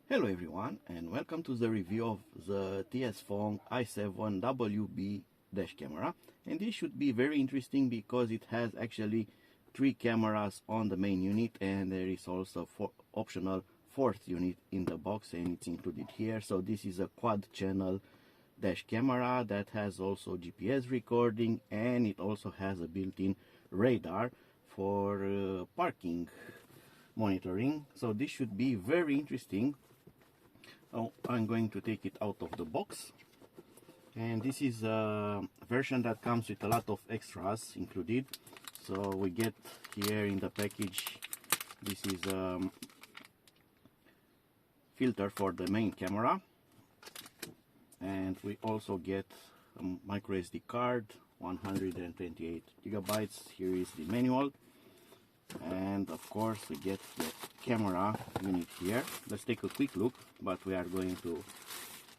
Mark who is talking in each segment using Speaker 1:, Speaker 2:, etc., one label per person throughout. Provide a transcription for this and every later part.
Speaker 1: Hello everyone, and welcome to the review of the TIESFONG i7WB dash camera. And this should be very interesting because it has actually 3 cameras on the main unit, and there is also optional 4th unit in the box, and it's included here. So this is a quad channel dash camera that has also GPS recording, and it also has a built-in radar for parking monitoring. So this should be very interesting. I'm going to take it out of the box, and this is a version that comes with a lot of extras included. So we get here in the package, this is a filter for the main camera, and we also get a micro SD card, 128 gigabytes. Here is the manual, and of course we get the camera unit here. Let's take a quick look, but we are going to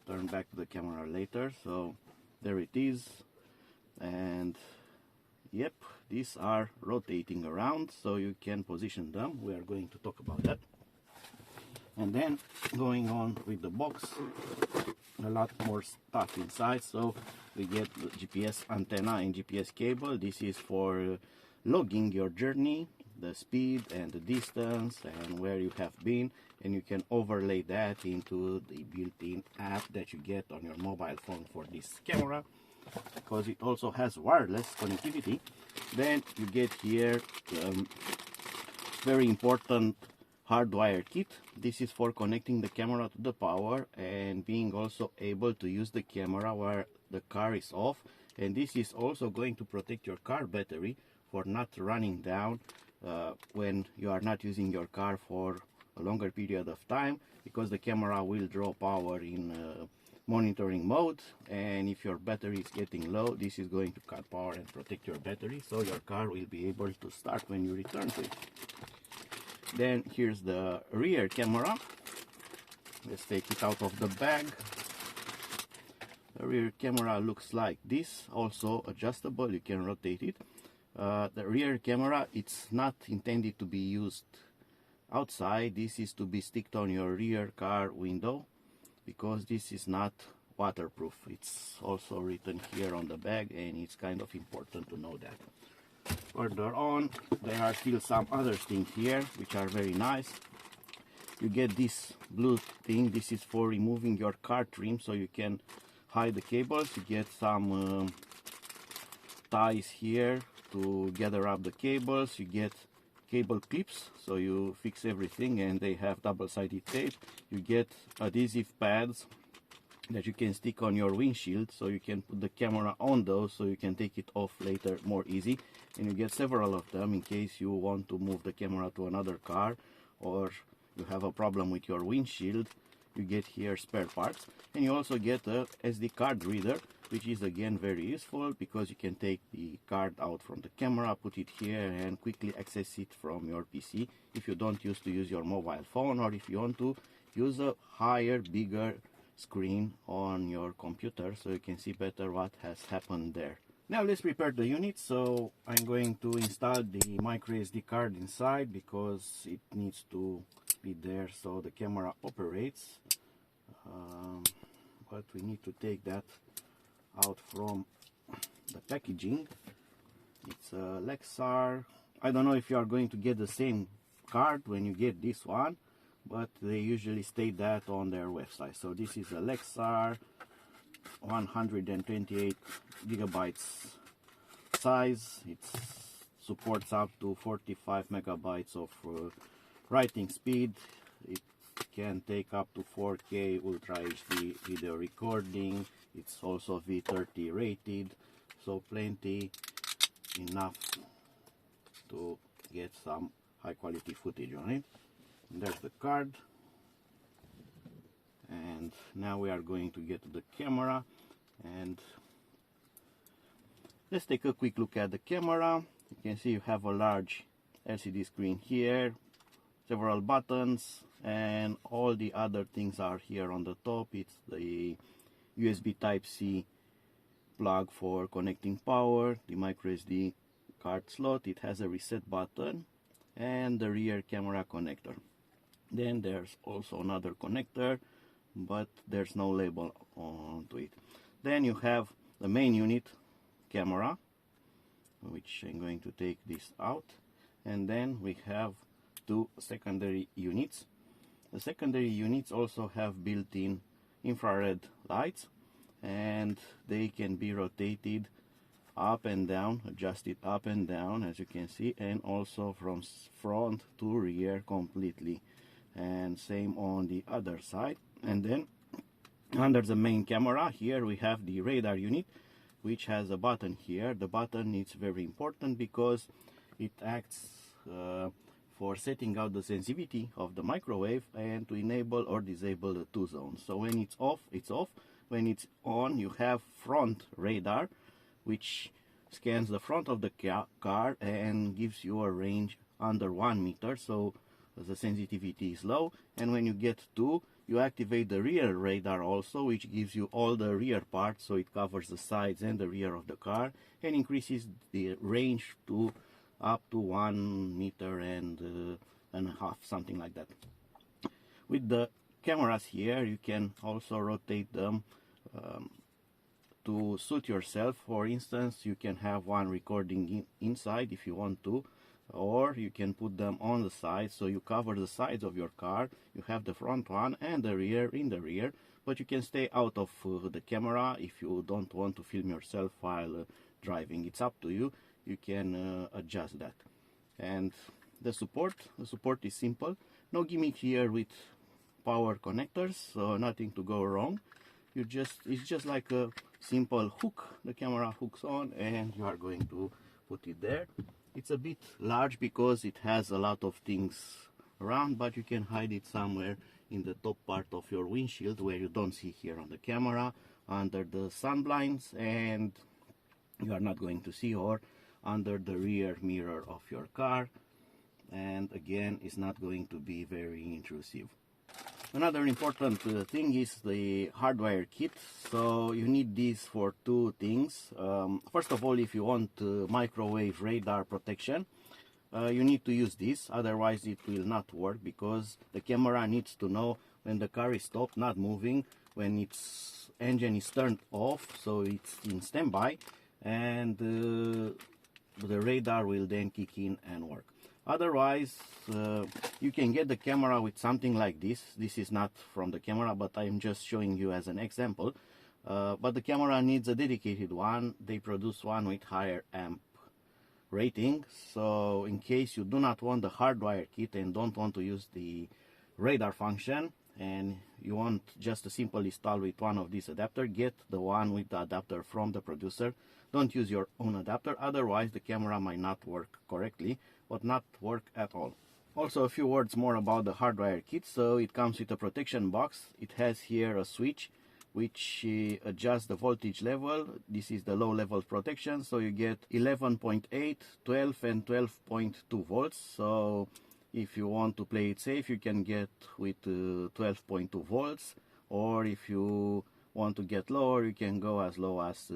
Speaker 1: turn back the camera later. So there it is, and yep, these are rotating around, so you can position them. We are going to talk about that. And then going on with the box, a lot more stuff inside. So we get the GPS antenna and GPS cable. This is for logging your journey, the speed and the distance and where you have been, and you can overlay that into the built-in app that you get on your mobile phone for this camera, because it also has wireless connectivity. Then you get here very important hardwire kit. This is for connecting the camera to the power and being also able to use the camera where the car is off. And this is also going to protect your car battery for not running down when you are not using your car for a longer period of time, because the camera will draw power in monitoring mode, and if your battery is getting low, this is going to cut power and protect your battery, so your car will be able to start when you return to it. Then here's the rear camera. Let's take it out of the bag. The rear camera looks like this, also adjustable, you can rotate it. The rear camera, it's not intended to be used outside. This is to be sticked on your rear car window, because this is not waterproof. It's also written here on the bag, and it's kind of important to know that. Further on, there are still some other things here which are very nice. You get this blue thing. This is for removing your car trim, so you can hide the cables. You get some ties here to gather up the cables. You get cable clips, so you fix everything, and they have double-sided tape. You get adhesive pads that you can stick on your windshield, so you can put the camera on those, so you can take it off later more easy. And you get several of them in case you want to move the camera to another car, or you have a problem with your windshield. You get here spare parts, and you also get a SD card reader, which is again very useful, because you can take the card out from the camera, put it here, and quickly access it from your PC if you don't use your mobile phone, or if you want to use a higher, bigger screen on your computer, so you can see better what has happened there. Now let's prepare the unit. So I'm going to install the micro SD card inside, because it needs to be there so the camera operates. But we need to take that out from the packaging. It's a Lexar. I don't know if you are going to get the same card when you get this one, but they usually state that on their website. So this is a Lexar, 128 gigabytes size. It supports up to 45 megabytes of writing speed. It can take up to 4K Ultra HD video recording. It's also V30 rated, so plenty enough to get some high quality footage on it. And there's the card. And now we are going to get to the camera, and let's take a quick look at the camera. You can see you have a large LCD screen here, several buttons, and all the other things are here on the top. It's the USB Type-C plug for connecting power, the micro SD card slot. It has a reset button, and the rear camera connector. Then there's also another connector, but there's no label onto it. Then you have the main unit camera, which I'm going to take this out, and then we have two secondary units. The secondary units also have built-in infrared lights, and they can be rotated up and down, adjusted up and down, as you can see, and also from front to rear completely, and same on the other side. And then under the main camera here we have the radar unit, which has a button here. The button is very important because it acts for setting out the sensitivity of the microwave and to enable or disable the two zones. So when it's off, it's off. When it's on, you have front radar, which scans the front of the car and gives you a range under 1 meter, so the sensitivity is low. And when you get 2, you activate the rear radar also, which gives you all the rear parts, so it covers the sides and the rear of the car and increases the range to up to 1 meter and a half, something like that. With the cameras here, you can also rotate them to suit yourself. For instance, you can have one recording inside if you want to, or you can put them on the side, so you cover the sides of your car. You have the front one and the rear in the rear, but you can stay out of the camera if you don't want to film yourself while driving. It's up to you. You can adjust that. And the support is simple. No gimmick here with power connectors, so nothing to go wrong. It's just like a simple hook. The camera hooks on and you are going to put it there. It's a bit large because it has a lot of things around, but you can hide it somewhere in the top part of your windshield where you don't see here on the camera, under the sun blinds, and you are not going to see, or under the rear mirror of your car, and again it's not going to be very intrusive. Another important thing is the hardwire kit. So you need this for two things. First of all, if you want microwave radar protection, you need to use this, otherwise it will not work, because the camera needs to know when the car is stopped, not moving, when its engine is turned off, so it's in standby, and the radar will then kick in and work. Otherwise, you can get the camera with something like this. This is not from the camera, but I'm just showing you as an example. But the camera needs a dedicated one. They produce one with higher amp rating. So in case you do not want the hardwire kit and don't want to use the radar function, and you want just a simple install with one of these adapters, get the one with the adapter from the producer. Don't use your own adapter, otherwise the camera might not work correctly, but not work at all. Also, a few words more about the hardwire kit. So it comes with a protection box. It has here a switch which adjusts the voltage level. This is the low level protection, so you get 11.8, 12 and 12.2 volts. So if you want to play it safe, you can get with 12.2 volts, or if you want to get lower, you can go as low as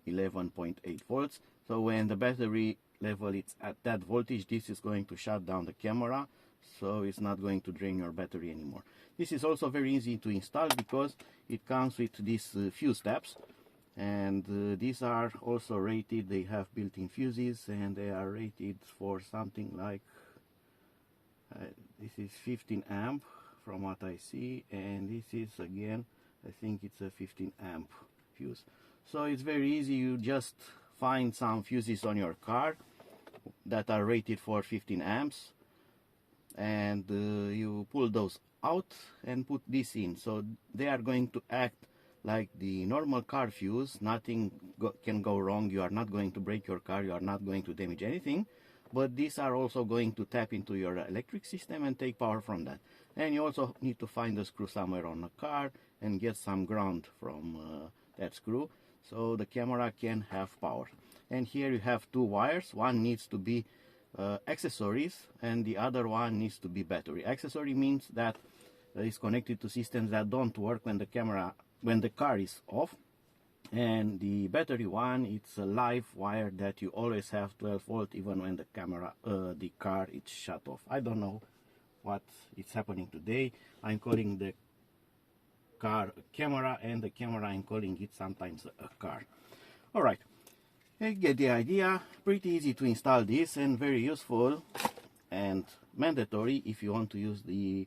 Speaker 1: 11.8 volts. So when the battery level is at that voltage, this is going to shut down the camera, so it's not going to drain your battery anymore. This is also very easy to install because it comes with these fuse tabs, and these are also rated. They have built-in fuses, and they are rated for something like this is 15 amp from what I see, and this is again, I think it's a 15 amp fuse. So it's very easy. You just find some fuses on your car that are rated for 15 amps, and you pull those out and put this in. So they are going to act like the normal car fuse. Nothing can go wrong. You are not going to break your car. You are not going to damage anything. But these are also going to tap into your electric system and take power from that. And you also need to find a screw somewhere on the car and get some ground from that screw, so the camera can have power. And here you have two wires. One needs to be accessories, and the other one needs to be battery. Accessory means that it's connected to systems that don't work when the car is off. And the battery one, it's a live wire that you always have 12 volt even when the car is shut off. I don't know what is happening today. I'm calling the car a camera, and the camera I'm calling it sometimes a car. Alright, you get the idea. Pretty easy to install this and very useful and mandatory if you want to use the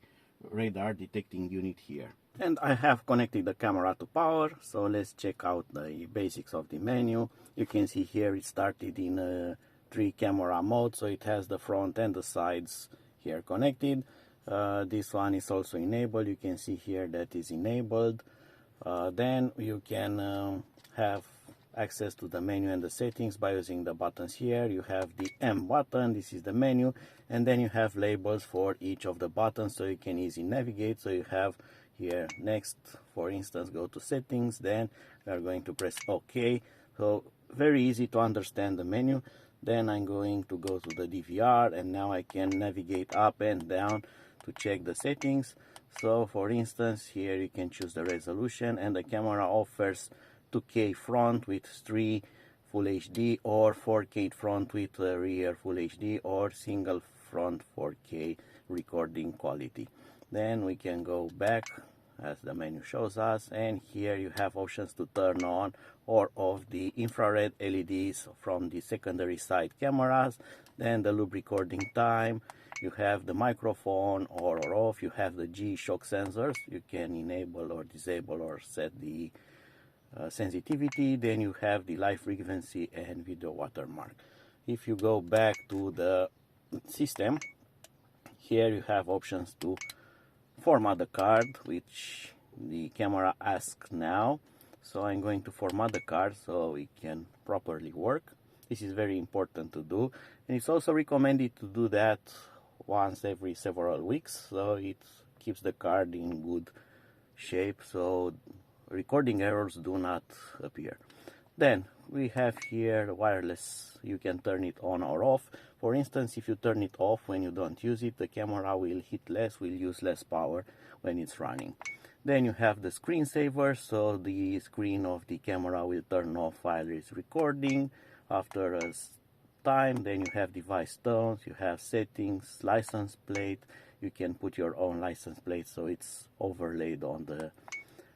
Speaker 1: radar detecting unit here. And I have connected the camera to power, so let's check out the basics of the menu. You can see here it started in a 3 camera mode, so it has the front and the sides here connected. This one is also enabled. You can see here that is enabled. Then you can have access to the menu and the settings by using the buttons here. You have the M button, this is the menu, and then you have labels for each of the buttons so you can easily navigate. So you have here next, for instance, go to settings, then we are going to press OK. So very easy to understand the menu. Then I'm going to go to the DVR, and now I can navigate up and down to check the settings. So for instance, here you can choose the resolution, and the camera offers 2K front with 3 Full HD, or 4K front with rear Full HD, or single front 4K recording quality. Then we can go back as the menu shows us, and here you have options to turn on or off the infrared LEDs from the secondary side cameras. Then the loop recording time, you have the microphone on or off, you have the G-Shock sensors, you can enable or disable or set the sensitivity. Then you have the live frequency and video watermark. If you go back to the system, here you have options to format the card, which the camera asks now. So I'm going to format the card so it can properly work. This is very important to do, and it's also recommended to do that once every several weeks, so it keeps the card in good shape so recording errors do not appear. Then we have here wireless. You can turn it on or off. For instance, if you turn it off when you don't use it, the camera will hit less, will use less power when it's running. Then you have the screensaver, so the screen of the camera will turn off while it's recording after a time. Then you have device tones, you have settings, license plate. You can put your own license plate so it's overlaid on the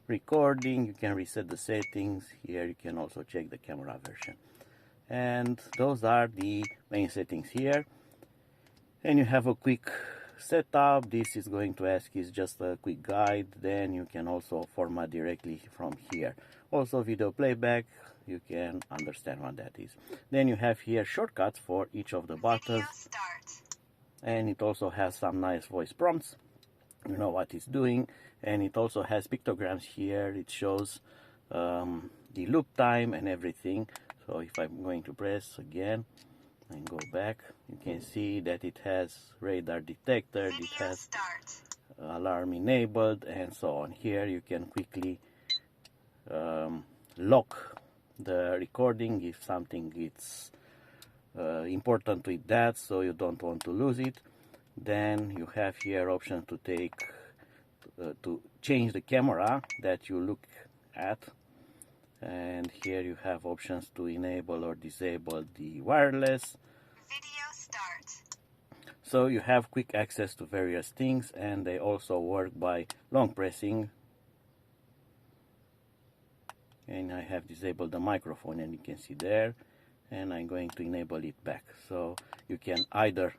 Speaker 1: recording. You can reset the settings. Here you can also check the camera version. And those are the main settings here. And you have a quick setup. This is going to ask is just a quick guide. Then you can also format directly from here. Also video playback, you can understand what that is. Then you have here shortcuts for each of the buttons. And it also has some nice voice prompts. You know what it's doing. And it also has pictograms here. It shows the loop time and everything. So if I'm going to press again and go back, you can see that it has radar detector, it has alarm enabled, and so on. Here you can quickly lock the recording if something is important with that, so you don't want to lose it. Then you have here option to take to change the camera that you look at, and here you have options to enable or disable the wireless.
Speaker 2: Video start.
Speaker 1: So you have quick access to various things, and they also work by long pressing. And I have disabled the microphone, and you can see there, and I'm going to enable it back. So you can either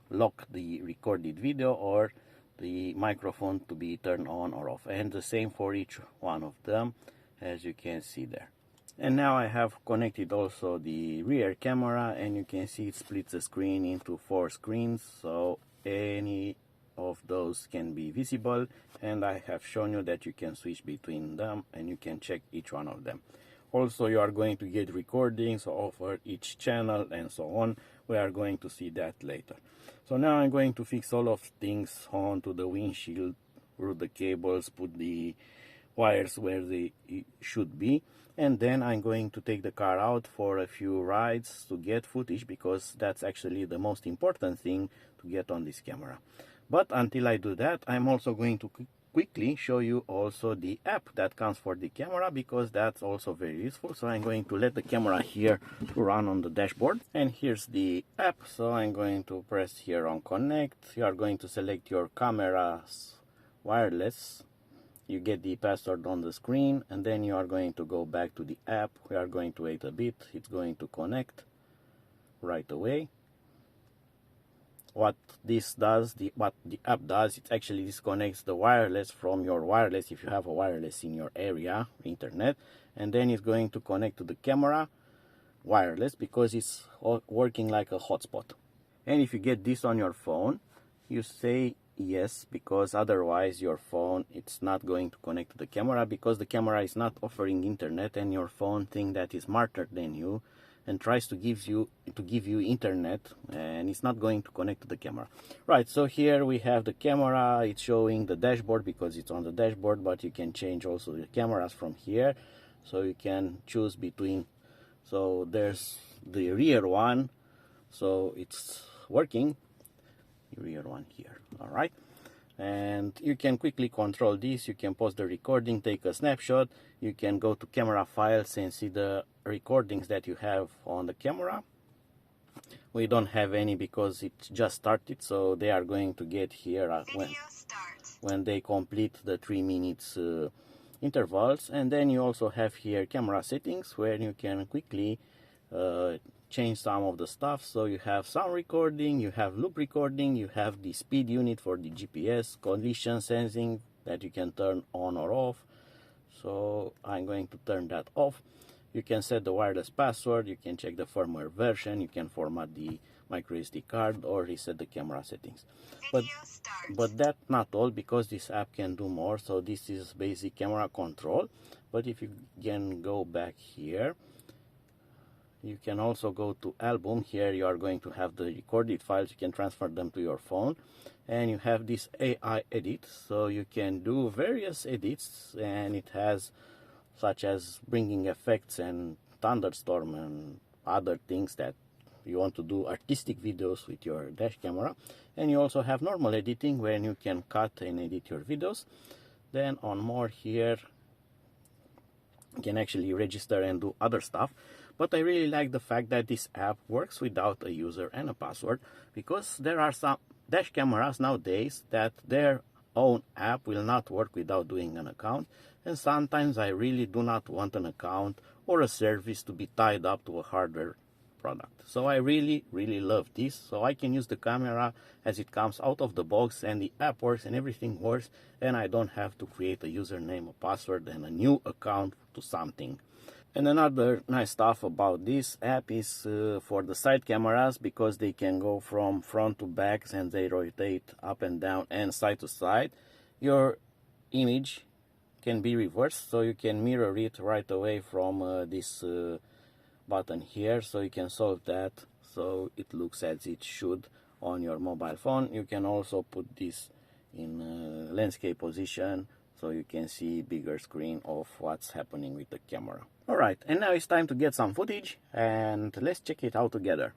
Speaker 1: lock the recorded video or the microphone to be turned on or off, and the same for each one of them, as you can see there. And now I have connected also the rear camera, and you can see it splits the screen into 4 screens, so any of those can be visible, and I have shown you that you can switch between them and you can check each one of them. Also, you are going to get recordings over each channel and so on. We are going to see that later. So now I'm going to fix all of things onto the windshield, route the cables, put the wires where they should be, and then I'm going to take the car out for a few rides to get footage, because that's actually the most important thing to get on this camera. But until I do that, I'm also going to quickly show you also the app that comes for the camera, because that's also very useful. So I'm going to let the camera here to run on the dashboard, and here's the app. So I'm going to press here on connect. You are going to select your camera's wireless. You get the password on the screen, and then you are going to go back to the app. We are going to wait a bit. It's going to connect right away. What this does, what the app does, it actually disconnects the wireless from your wireless, if you have a wireless in your area, internet, and then it's going to connect to the camera wireless, because it's working like a hotspot. And if you get this on your phone, you say yes, because otherwise your phone, it's not going to connect to the camera, because the camera is not offering internet, and your phone thinks that is smarter than you and tries to give you internet, and it's not going to connect to the camera. Right, so here we have the camera. It's showing the dashboard because it's on the dashboard, but you can change also the cameras from here. So you can choose between, so there's the rear one, so it's working, the rear one here. All right, and you can quickly control this. You can pause the recording, take a snapshot. You can go to camera files and see the recordings that you have on the camera. We don't have any because it just started, so they are going to get here when they complete the 3 minutes intervals. And then you also have here camera settings, where you can quickly change some of the stuff. So you have sound recording, you have loop recording, you have the speed unit for the GPS, collision sensing that you can turn on or off. So I'm going to turn that off. You can set the wireless password, you can check the firmware version, you can format the micro SD card, or reset the camera settings. But that's not all, because this app can do more. So this is basic camera control. But if you can go back here, you can also go to album. Here you are going to have the recorded files. You can transfer them to your phone, and you have this AI edit, so you can do various edits, and it has such as bringing effects and thunderstorm and other things that you want to do artistic videos with your dash camera. And you also have normal editing, where you can cut and edit your videos. Then on more here, you can actually register and do other stuff. But I really like the fact that this app works without a user and a password, because there are some dash cameras nowadays that their own app will not work without doing an account. And sometimes I really do not want an account or a service to be tied up to a hardware product. So I really love this. So I can use the camera as it comes out of the box, and the app works and everything works, and I don't have to create a username, a password, and a new account to something. And another nice stuff about this app is for the side cameras, because they can go from front to back, and they rotate up and down and side to side. Your image can be reversed, so you can mirror it right away from this button here. So you can solve that so it looks as it should on your mobile phone. You can also put this in landscape position, so you can see bigger screen of what's happening with the camera. Alright, and now it's time to get some footage, and let's check it out together.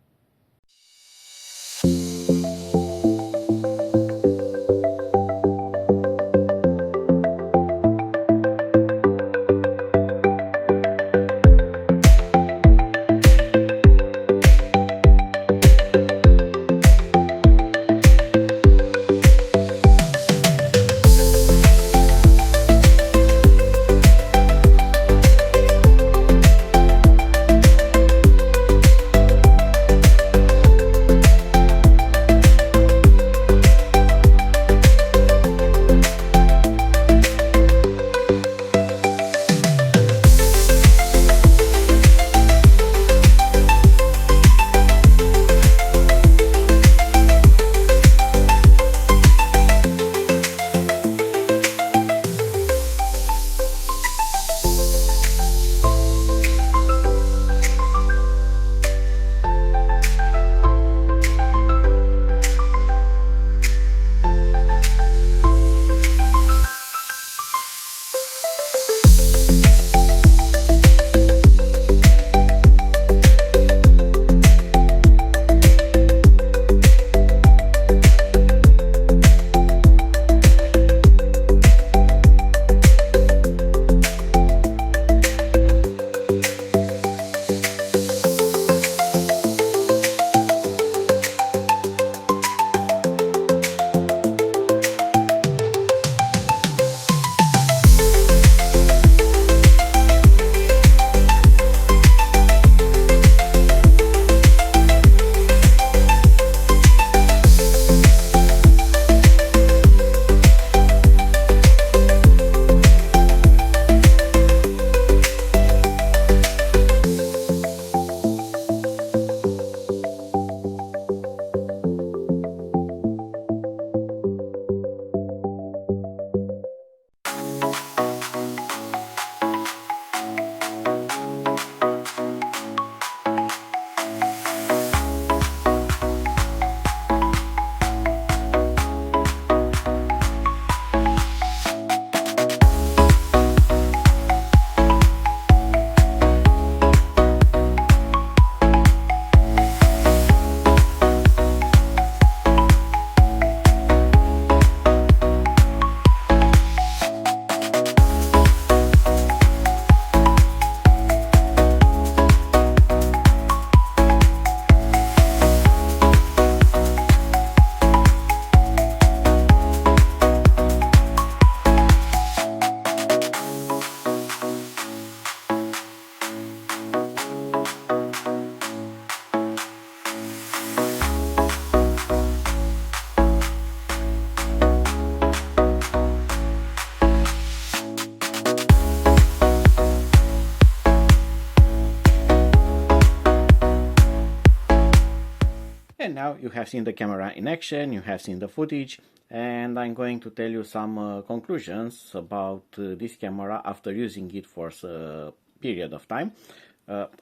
Speaker 1: Now you have seen the camera in action, you have seen the footage, and I'm going to tell you some conclusions about this camera after using it for a period of time.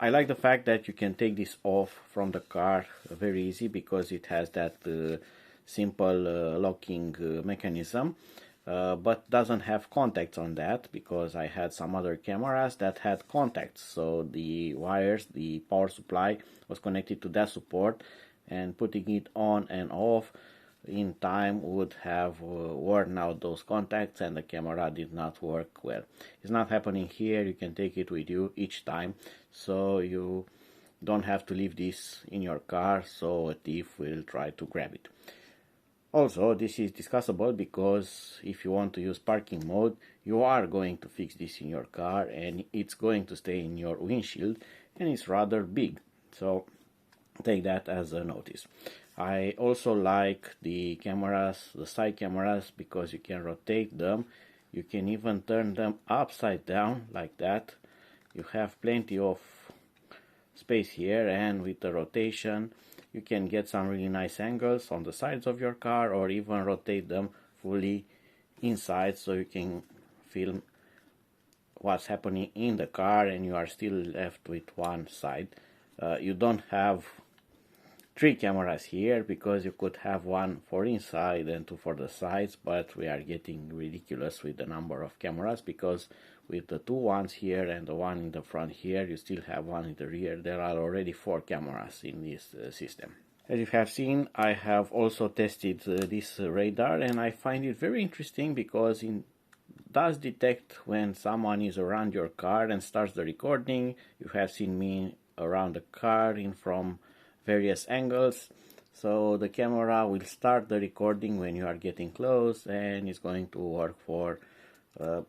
Speaker 1: I like the fact that you can take this off from the car very easy because it has that simple locking mechanism, but doesn't have contacts on that, because I had some other cameras that had contacts, so the wires, the power supply was connected to that support, and putting it on and off in time would have worn out those contacts and the camera did not work well. It's not happening here. You can take it with you each time, so you don't have to leave this in your car so a thief will try to grab it. Also, this is discussable because if you want to use parking mode, you are going to fix this in your car and it's going to stay in your windshield, and it's rather big, so take that as a notice. I also like the cameras, the side cameras, because you can rotate them. You can even turn them upside down like that. You have plenty of space here, and with the rotation you can get some really nice angles on the sides of your car, or even rotate them fully inside so you can film what's happening in the car and you are still left with one side. You don't have 3 cameras here because you could have one for inside and 2 for the sides, but we are getting ridiculous with the number of cameras, because with the 2 ones here and the one in the front here, you still have one in the rear. There are already 4 cameras in this system. As you have seen, I have also tested this radar, and I find it very interesting because it does detect when someone is around your car and starts the recording. You have seen me around the car in from various angles, so the camera will start the recording when you are getting close, and it's going to work for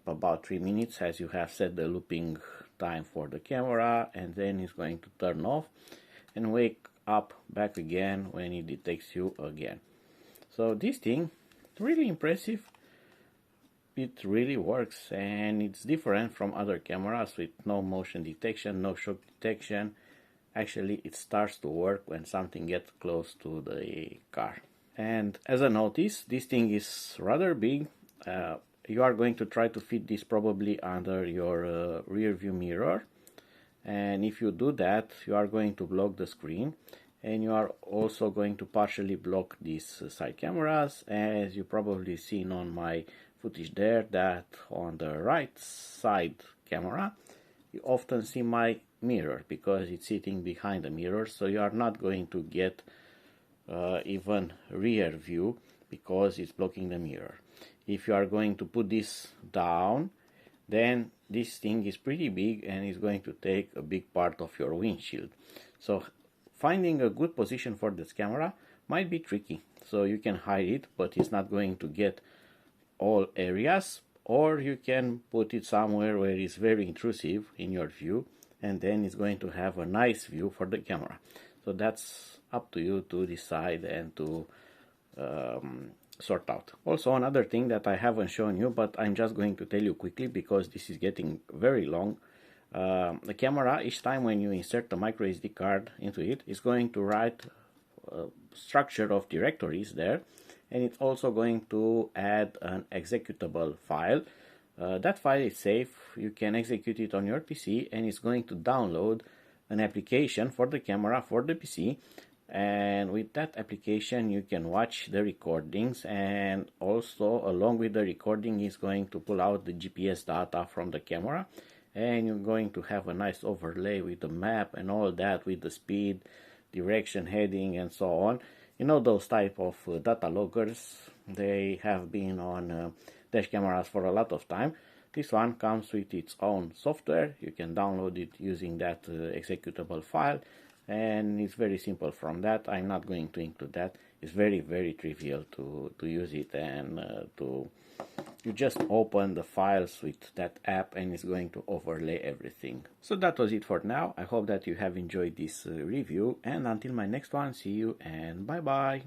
Speaker 1: about 3 minutes, as you have set the looping time for the camera, and then it's going to turn off and wake up back again when it detects you again. So this thing, really impressive. It really works, and it's different from other cameras with no motion detection, no shock detection. Actually, it starts to work when something gets close to the car. And as a notice, this thing is rather big. You are going to try to fit this probably under your rear view mirror, and if you do that, you are going to block the screen, and you are also going to partially block these side cameras, as you probably seen on my footage there, that on the right side camera you often see my mirror because it's sitting behind the mirror, so you are not going to get even rear view because it's blocking the mirror. If you are going to put this down, then this thing is pretty big and is going to take a big part of your windshield. So finding a good position for this camera might be tricky. So you can hide it, but it's not going to get all areas, or you can put it somewhere where it's very intrusive in your view, and then it's going to have a nice view for the camera. So that's up to you to decide and to sort out. Also, another thing that I haven't shown you, but I'm just going to tell you quickly because this is getting very long. The camera, each time when you insert the micro SD card into it, is going to write a structure of directories there, and it's also going to add an executable file. That file is safe. You can execute it on your PC, and it's going to download an application for the camera for the PC, and with that application you can watch the recordings, and also along with the recording is going to pull out the GPS data from the camera, and you're going to have a nice overlay with the map and all that, with the speed, direction, heading, and so on. You know, those type of data loggers, they have been on dash cameras for a lot of time. This one comes with its own software. You can download it using that executable file, and it's very simple from that. I'm not going to include that. It's very, very trivial to use it, and you just open the files with that app and it's going to overlay everything. So that was it for now. I hope that you have enjoyed this review, and until my next one, see you and bye bye.